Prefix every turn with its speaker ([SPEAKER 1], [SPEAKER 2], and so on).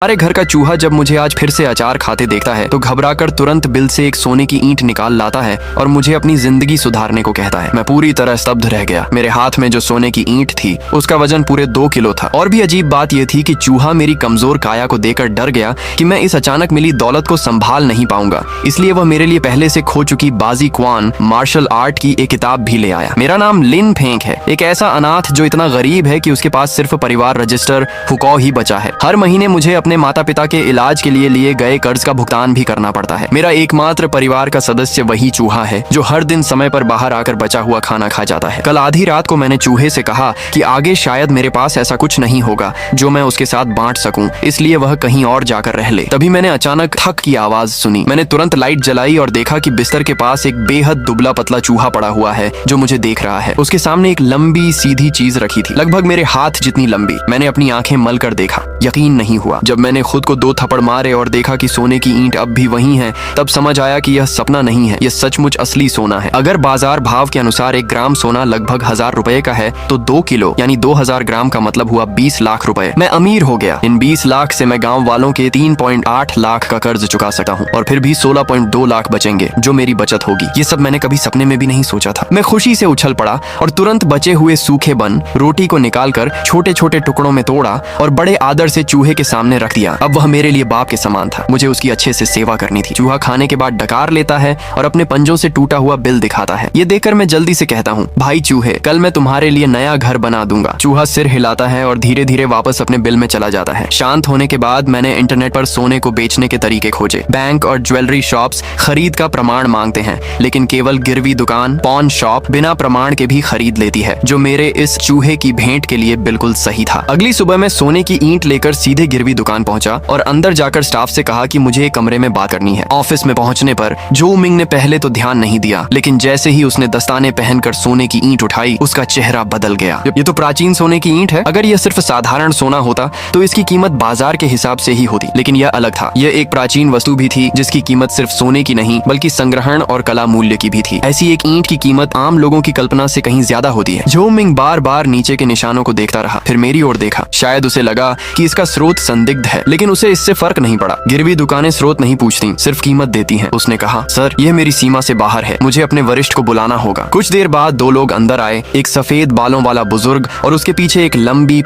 [SPEAKER 1] हमारे घर का चूहा जब मुझे आज फिर से अचार खाते देखता है तो घबराकर तुरंत बिल से एक सोने की ईंट निकाल लाता है और मुझे अपनी जिंदगी सुधारने को कहता है। मैं पूरी तरह स्तब्ध रह गया। मेरे हाथ में जो सोने की ईंट थी उसका वजन पूरे 2 किलो था। और भी अजीब बात यह थी कि चूहा मेरी कमजोर काया को देखकर डर गया कि मैं इस अचानक मिली दौलत को संभाल नहीं पाऊंगा, इसलिए वह मेरे लिए पहले से खो चुकी बाजी क्वान मार्शल आर्ट की एक किताब भी ले आया। मेरा नाम लिन फेंक है, एक ऐसा अनाथ जो इतना गरीब है कि उसके पास सिर्फ परिवार रजिस्टर फुकौ ही बचा है। हर महीने मुझे अपने माता पिता के इलाज के लिए गए कर्ज का भुगतान भी करना पड़ता है। मेरा एकमात्र परिवार का सदस्य वही चूहा है जो हर दिन समय पर बाहर आकर बचा हुआ खाना खा जाता है। कल आधी रात को मैंने चूहे से कहा कि आगे शायद मेरे पास ऐसा कुछ नहीं होगा जो मैं उसके साथ बांट सकूं, इसलिए वह कहीं और जाकर रह ले। तभी मैंने अचानक थक की आवाज सुनी। मैंने तुरंत लाइट जलाई और देखा कि बिस्तर के पास एक बेहद दुबला पतला चूहा पड़ा हुआ है जो मुझे देख रहा है। उसके सामने एक लंबी सीधी चीज रखी थी, लगभग मेरे हाथ जितनी लंबी। मैंने अपनी आंखें मल कर देखा, यकीन नहीं हुआ। जब मैंने खुद को 2 थप्पड़ मारे और देखा कि सोने की ईंट अब भी वही है, तब समझ आया कि यह सपना नहीं है, यह सचमुच असली सोना है। अगर बाजार भाव के अनुसार 1 ग्राम सोना लगभग 1000 रुपए का है तो 2 किलो यानी 2000 ग्राम का मतलब हुआ 20 लाख रुपए। मैं अमीर हो गया। इन 20 लाख से मैं गांव वालों के 3.8 लाख का कर्ज चुका सकता हूँ और फिर भी 16.2 लाख बचेंगे जो मेरी बचत होगी। ये सब मैंने कभी सपने में भी नहीं सोचा था। मैं खुशी से उछल पड़ा और तुरंत बचे हुए सूखे बन रोटी को निकालकर छोटे छोटे टुकड़ों में तोड़ा और बड़े आदर से चूहे के सामने रख दिया। अब वह मेरे लिए बाप के समान था। मुझे उसकी अच्छे से सेवा करनी थी। चूहा खाने के बाद डकार लेता है और अपने पंजों से टूटा हुआ बिल दिखाता है। ये देखकर मैं जल्दी से कहता हूँ, भाई चूहे, कल मैं तुम्हारे लिए नया घर बना दूंगा। चूहा सिर हिलाता है और धीरे धीरे वापस अपने बिल में चला जाता है। शांत होने के बाद मैंने इंटरनेट पर सोने को बेचने के तरीके खोजे। बैंक और ज्वेलरी शॉप्स खरीद का प्रमाण मांगते हैं, लेकिन केवल गिरवी दुकान पॉन शॉप बिना प्रमाण के भी खरीद लेती है, जो मेरे इस चूहे की भेंट के लिए बिल्कुल सही था। अगली सुबह मैं सोने की ईंट लेकर सीधे गिरवी दुकान पहुंचा और अंदर जाकर स्टाफ से कहा कि मुझे एक कमरे में बात करनी है। ऑफिस में पहुंचने पर जो मिंग ने पहले तो ध्यान नहीं दिया, लेकिन जैसे ही उसने दस्ताने पहनकर सोने की ईंट उठाई, उसका चेहरा बदल गया। ये तो प्राचीन सोने की ईंट है। अगर यह सिर्फ साधारण सोना होता तो इसकी कीमत बाजार के हिसाब से ही होती, लेकिन यह अलग था। यह एक प्राचीन वस्तु भी थी जिसकी कीमत सिर्फ सोने की नहीं बल्कि संग्रहण और कला मूल्य की भी थी। ऐसी एक ईंट की कीमत आम लोगों की कल्पना से कहीं ज्यादा होती है। जो मिंग बार बार नीचे के निशानों को देखता रहा, फिर मेरी ओर देखा। शायद उसे लगा कि इसका स्रोत संदिग्ध है, लेकिन उसे इससे फर्क नहीं पड़ा। गिरवी दुकानें स्रोत नहीं पूछती, सिर्फ कीमत देती हैं। उसने कहा, सर, यह मेरी सीमा से बाहर है, मुझे अपने वरिष्ठ को बुलाना होगा। कुछ देर बाद 2 लोग अंदर आए, एक सफेद बालों वाला बुजुर्ग और उसके पीछे एक लंबी